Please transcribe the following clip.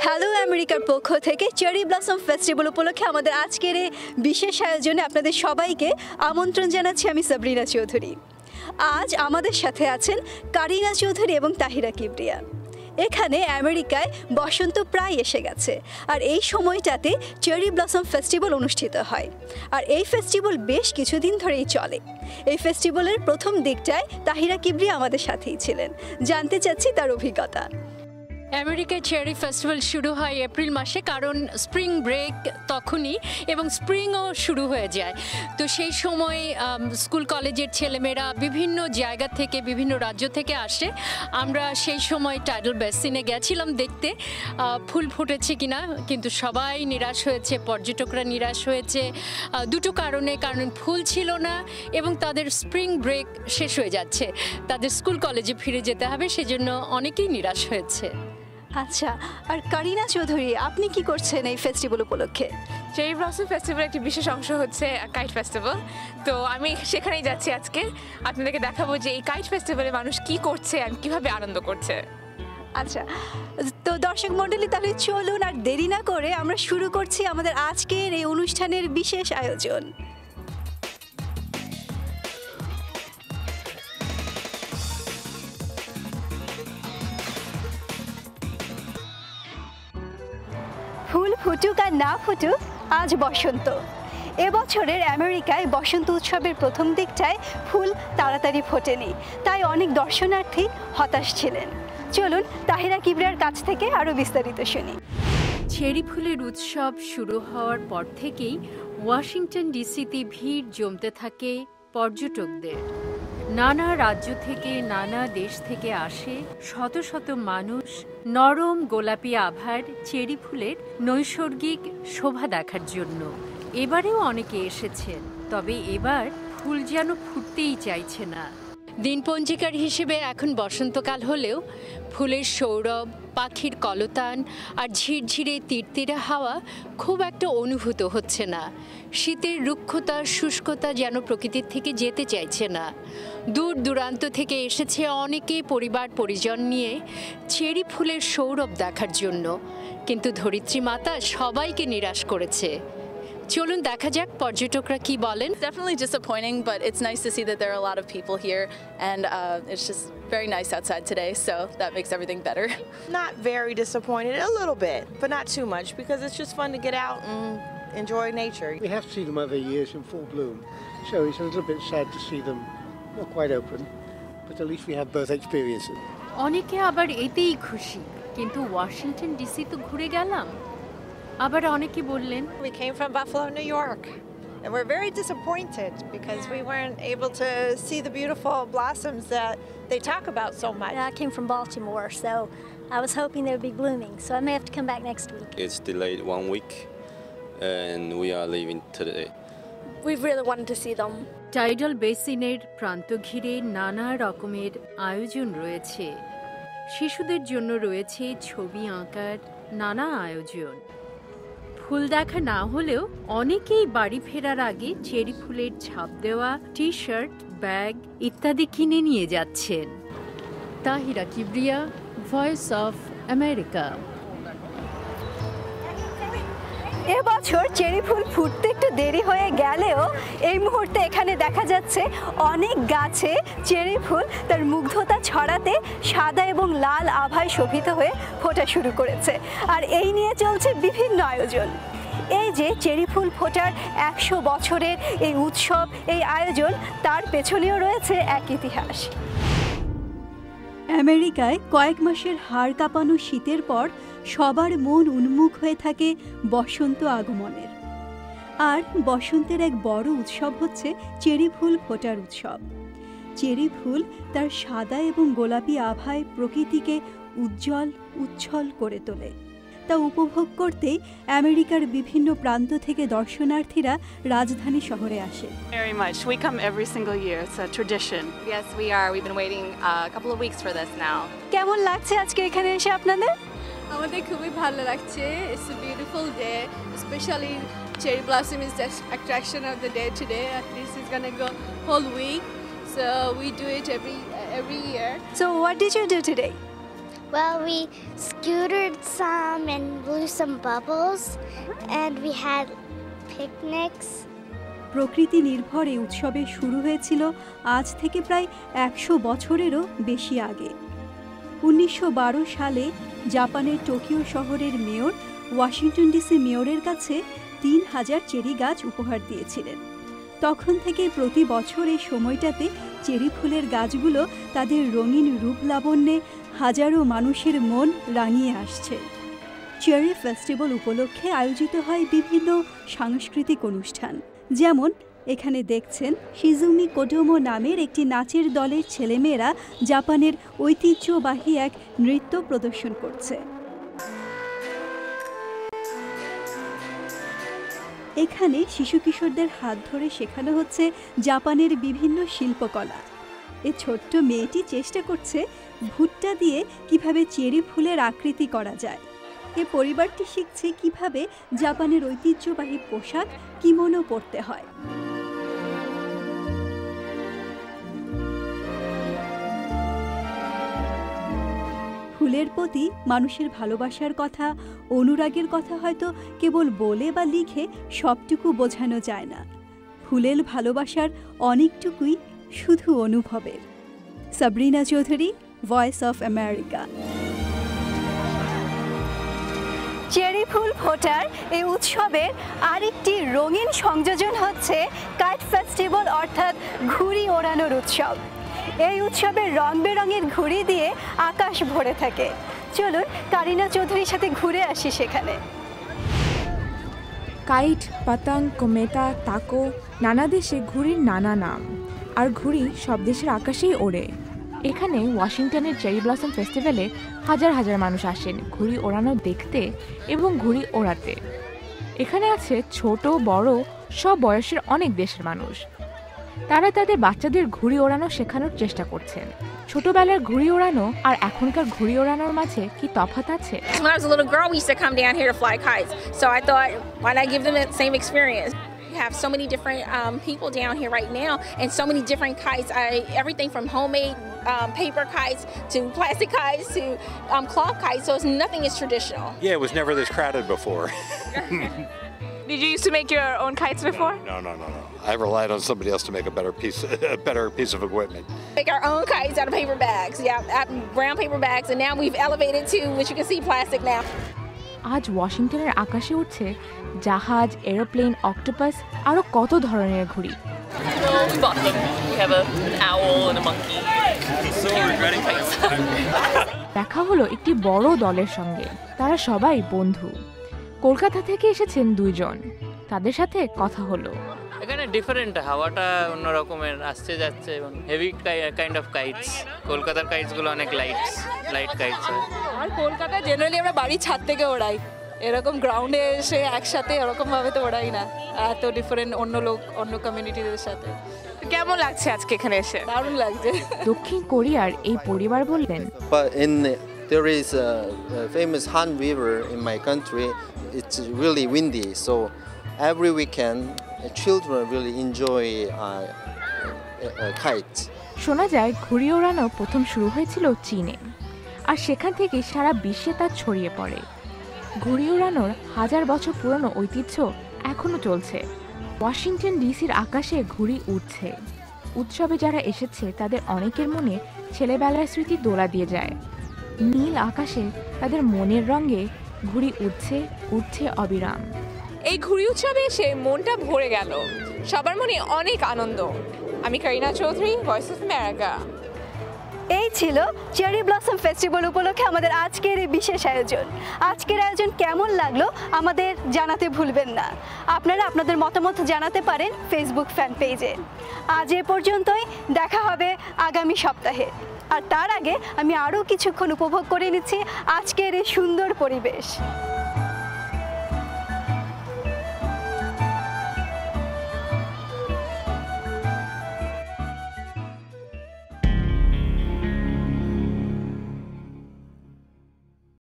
Hello আমেরিকার পক্ষ থেকে চেরি ব্লসম ফেস্টিভ্যাল উপলক্ষে আমাদের আজকের এই বিশেষ আয়োজনে আপনাদের সবাইকে আমন্ত্রণ জানাচ্ছি আমি সাবরিনা চৌধুরী। আজ আমাদের সাথে আছেন কারিনা চৌধুরী এবং তাহিরা কিবরিয়া। এখানে আমেরিকায় বসন্ত প্রায় এসে গেছে, আর এই সময়টাতে চেরি ব্লসম ফেস্টিভ্যাল অনুষ্ঠিত হয়। আর এই ফেস্টিভ্যাল বেশ কিছুদিন ধরেই চলে। এই ফেস্টিভ্যালের প্রথম দিকটায় তাহিরা কিবরিয়া আমাদের সাথেই ছিলেন। জানতে চাচ্ছি তার অভিজ্ঞতা। আমেরিকায় চেরি ফেস্টিভ্যাল শুরু হয় এপ্রিল মাসে, কারণ স্প্রিং ব্রেক তখনই এবং স্প্রিংও শুরু হয়ে যায়। তো সেই সময় স্কুল কলেজের ছেলেমেয়েরা বিভিন্ন জায়গা থেকে, বিভিন্ন রাজ্য থেকে আসে। আমরা সেই সময় টাইডাল বেসিনে গেছিলাম দেখতে ফুল ফুটেছে কিনা, কিন্তু সবাই নিরাশ হয়েছে, পর্যটকরা নিরাশ হয়েছে দুটো কারণে। কারণ ফুল ছিল না এবং তাদের স্প্রিং ব্রেক শেষ হয়ে যাচ্ছে, তাদের স্কুল কলেজে ফিরে যেতে হবে, সেজন্য অনেকেই নিরাশ হয়েছে। আচ্ছা, আর কারিনা চৌধুরী আপনি কি করছেন এই ফেস্টিভ্যাল উপলক্ষে? চেরি ব্লসম ফেস্টিভ্যাল একটি বিশেষ অংশ হচ্ছে কাইট ফেস্টিভ্যাল। তো আমি সেখানেই যাচ্ছি আজকে। আপনাদেরকে দেখাবো যে এই কাইট ফেস্টিভ্যালে মানুষ কি করছে আর কীভাবে আনন্দ করছে। আচ্ছা, তো দর্শক মণ্ডলী, তাহলে চলুন আর দেরি না করে আমরা শুরু করছি আমাদের আজকের এই অনুষ্ঠানের বিশেষ আয়োজন। ফুল ফুটুক আর না ফুটুক, আজ বসন্ত। এবছরের আমেরিকায় বসন্ত উৎসবের প্রথম দিকটায় ফুল তাড়াতাড়ি ফোটেনি, তাই অনেক দর্শনার্থী হতাশ ছিলেন। চলুন তাহিরা কিবরিয়ার কাছ থেকে আরও বিস্তারিত শুনি। চেরি ফুলের উৎসব শুরু হওয়ার পর থেকেই ওয়াশিংটন ডিসিতে ভিড় জমতে থাকে পর্যটকদের। নানা রাজ্য থেকে, নানা দেশ থেকে আসে শত শত মানুষ নরম গোলাপি আভার চেরি ফুলের নৈসর্গিক শোভা দেখার জন্য। এবারেও অনেকে এসেছেন, তবে এবার ফুল যেন ফুটতেই চাইছে না। দিনপঞ্জিকার হিসেবে এখন বসন্তকাল হলেও ফুলের সৌরভ, পাখির কলতান আর ঝিরঝিরে তিরতিরে হাওয়া খুব একটা অনুভূত হচ্ছে না। শীতের রুক্ষতা, শুষ্কতা যেন প্রকৃতির থেকে যেতে চাইছে না। দূর দূরান্ত থেকে এসেছে অনেকে পরিবার পরিজন নিয়ে চেরি ফুলের সৌরভ দেখার জন্য, কিন্তু ধরিত্রী মাতা সবাইকে নিরাশ করেছে। চলুন দেখা যাক পর্যটকরা কি বলেন। Definitely disappointing, but it's nice to see that there are a lot of people here, and it's just very nice outside today, so that makes everything better. Not very disappointed, a little bit, but not too much, because it's just fun to get out and enjoy nature. We have seen them other years in full bloom, so it's a little bit sad to see them not quite open, but at least we have both experiences. অনেকে আবার এতেই খুশি, কিন্তু Washington DC তো ঘুরে গেলাম। আবার অনেকে বললেন, We came from Buffalo, New York, and we're very disappointed because we weren't able to see the beautiful blossoms that they talk about so much. I came from Baltimore, so I was hoping they would be blooming, so I may have to come back next week. It's delayed 1 week, and we are leaving today. We really wanted to see them. Tidal বেসিনের প্রান্ত ঘিরে নানা রকমের আয়োজন রয়েছে। শিশুদের জন্য রয়েছে ছবি আঁকার নানা আয়োজন। ফুল দেখা না হলেও অনেকেই বাড়ি ফেরার আগে চেরি ফুলের ছাপ দেওয়া টি শার্ট, ব্যাগ ইত্যাদি কিনে নিয়ে যাচ্ছেন। Tahira Kibria, voice of America. এবছর চেরি ফুল ফুটতে একটু দেরি হয়ে গেলেও এই মুহূর্তে এখানে দেখা যাচ্ছে অনেক গাছে চেরি ফুল তার মুগ্ধতা ছড়াতে সাদা এবং লাল আভায় শোভিত হয়ে ফোটা শুরু করেছে। আর এই নিয়ে চলছে বিভিন্ন আয়োজন। এই যে চেরি ফুল ফোটার 100 বছরের এই উৎসব, এই আয়োজন, তার পেছনেও রয়েছে এক ইতিহাস। আমেরিকায় কয়েক মাসের হাড় কাঁপানো শীতের পর সবার মন উন্মুখ হয়ে থাকে বসন্ত আগমনের। আর বসন্তের এক বড় উৎসব হচ্ছে চেরি ফুল ফোটার উৎসব। চেরি ফুল তার সাদা এবং গোলাপি আভায় প্রকৃতিকে উজ্জ্বল উচ্ছল করে তোলে। তা উপভোগ করতেই আমেরিকার বিভিন্ন প্রান্ত থেকে দর্শনার্থীরা রাজধানী শহরে আসে। Very much. We come every single year. It's a tradition. Yes, we are. We've been waiting a couple of weeks for this now. কেমন লাগছে আজকে এখানে এসে আপনাদের? আমাদের খুবই ভালো লাগছে। It's a beautiful day, especially cherry blossom is the attraction of the day today. At least it's gonna go whole week, so we do it every year. So what did you do today? Well, we scootered some and blew some bubbles, and we had picnics. প্রকৃতি নির্ভর এই উৎসবের শুরু হয়েছিল আজ থেকে প্রায় 100 বছরেরও বেশি আগে। 1912 সালে জাপানের টোকিও শহরের মেয়র ওয়াশিংটন ডিসি মেয়রের কাছে 3000 চেরি গাছ উপহার দিয়েছিলেন। তখন থেকে প্রতি বছর এই সময়টাতে চেরি ফুলের গাছগুলো তাদের রঙিন রূপ লাবণ্যে হাজারো মানুষের মন রাঙিয়ে আসছে। চেরি ফেস্টিভ্যাল উপলক্ষে আয়োজিত হয় বিভিন্ন সাংস্কৃতিক অনুষ্ঠান, যেমন এখানে দেখছেন শিজুমি কোডোমো নামের একটি নাচের দলের ছেলেমেয়েরা জাপানের ঐতিহ্যবাহী এক নৃত্য প্রদর্শন করছে। এখানে শিশু কিশোরদের হাত ধরে শেখানো হচ্ছে জাপানের বিভিন্ন শিল্পকলা। এই ছোট্ট মেয়েটি চেষ্টা করছে ভুট্টা দিয়ে কিভাবে চেরি ফুলের আকৃতি করা যায়। এ পরিবারটি শিখছে কিভাবে জাপানের ঐতিহ্যবাহী পোশাক কিমোনো পরতে হয়। ফুলের প্রতি মানুষের ভালোবাসার কথা, অনুরাগের কথা হয়তো কেবল বলে বা লিখে সবটুকু বোঝানো যায় না। ফুলের ভালোবাসার অনেকটুকুই শুধু অনুভবের। Sabrina Chowdhury, voice of America. Cherry ফুল ফোটার এই উৎসবের আরেকটি রঙিন সংযোজন হচ্ছে কাইট ফেস্টিভ্যাল, অর্থাৎ ঘুড়ি ওড়ানোর উৎসব। এই উৎসবের রং বেরঙের ঘুড়ি দিয়ে আকাশ ভরে থাকে। চলুন কারিনা চৌধুরীর সাথে ঘুরে আসি সেখানে। কাইট, পাতাং, কোমেটা, তাকো, নানা দেশে ঘুড়ির নানা নাম, আর ঘুড়ি সব দেশের আকাশেই ওড়ে। এখানে ওয়াশিংটনের চেরি ব্লসম ফেস্টিভ্যালে হাজার হাজার মানুষ আসেন ঘুড়ি ওড়ানো দেখতে এবং ঘুড়ি ওড়াতে। এখানে আছে ছোট বড় সব বয়সের অনেক দেশের মানুষ। তারা তাদের বাচ্চাদের ঘুড়ি ওড়ানো শেখানোর চেষ্টা করছেন। ছোটবেলার ঘুড়ি ওড়ানো আর এখনকার ঘুড়ি ওড়ানোর মাঝে কি তফাৎ আছে? When I was a little girl, we used to come down here to fly kites. So I thought, why not give them that same experience? We have so many different people down here right now, and so many different kites. Everything from homemade paper kites to plastic kites to cloth kites. So nothing is traditional. Yeah, it was never this crowded before. Did you used to make your own kites before? No. I relied on somebody else to make a better piece of equipment. Make our own kites out of paper bags. Yeah, brown paper bags, and now we've elevated to what you can see plastic now. আজ ওয়াশিংটনের আকাশে উঠছে জাহাজ, aeroplane, octopus, আরো কত ধরনের ঘুড়ি। We bought them. We have an owl and a monkey. So regretting kites. দেখা হলো একটি বড় দলের সঙ্গে। তারা সবাই বন্ধু। কলকাতা থেকে এসেছেন 2 জন। তাদের সাথে কথা হলো। এখানে ডিফারেন্ট, হাওয়াটা অন্য রকমের আসছে যাচ্ছে এবং হেভি কাইন্ড অফ কাইটস। কলকাতার কাইটসগুলো অনেক লাইট কাইটস হয়। আর কলকাতা জেনারেলি আমরা বাড়ির ছাদ থেকে ওড়াই, এরকম গ্রাউন্ডে এসে একসাথে এরকমভাবে তো ওড়াই না। এত ডিফারেন্ট অন্য লোক, অন্য কমিউনিটিদের সাথে। কেমন লাগছে আজকে এখানে এসে? দারুণ লাগছে। দক্ষিণ কোরিয়ার এই পরিবার বললেন, There is a famous Han River in my country. It's really windy, so every weekend children really enjoy kites. শোনা যায় ঘুড়ি ওড়ানো প্রথম শুরু হয়েছিল চীনে, আর সেখান থেকে সারা বিশ্বে তা ছড়িয়ে পড়ে। ঘুড়ি ওড়ানোর 1000 বছর পুরনো ঐতিহ্য এখনো চলছে। ওয়াশিংটন ডিসির আকাশে ঘুড়ি উড়ছে। উৎসবে যারা এসেছে তাদের অনেকের মনে ছেলেবেলার স্মৃতি দোলা দিয়ে যায়। নীল আকাশে তাদের মনের রঙে ঘুড়ি উঠছে অবিরাম। এই ঘুড়ি উৎসবে এসে মনটা ভরে গেল, সবার মনে অনেক আনন্দ। আমি Kareena Chowdhury, voice of America. এই ছিল চেরি ব্লসম ফেস্টিভ্যাল উপলক্ষে আমাদের আজকের এই বিশেষ আয়োজন। আজকের আয়োজন কেমন লাগলো আমাদের জানাতে ভুলবেন না। আপনারা আপনাদের মতামত জানাতে পারেন ফেসবুক ফ্যান পেজে। আজ এ পর্যন্তই, দেখা হবে আগামী সপ্তাহে। আর তার আগে আমি আরও কিছুক্ষণ উপভোগ করে নিচ্ছি আজকের এই সুন্দর পরিবেশ।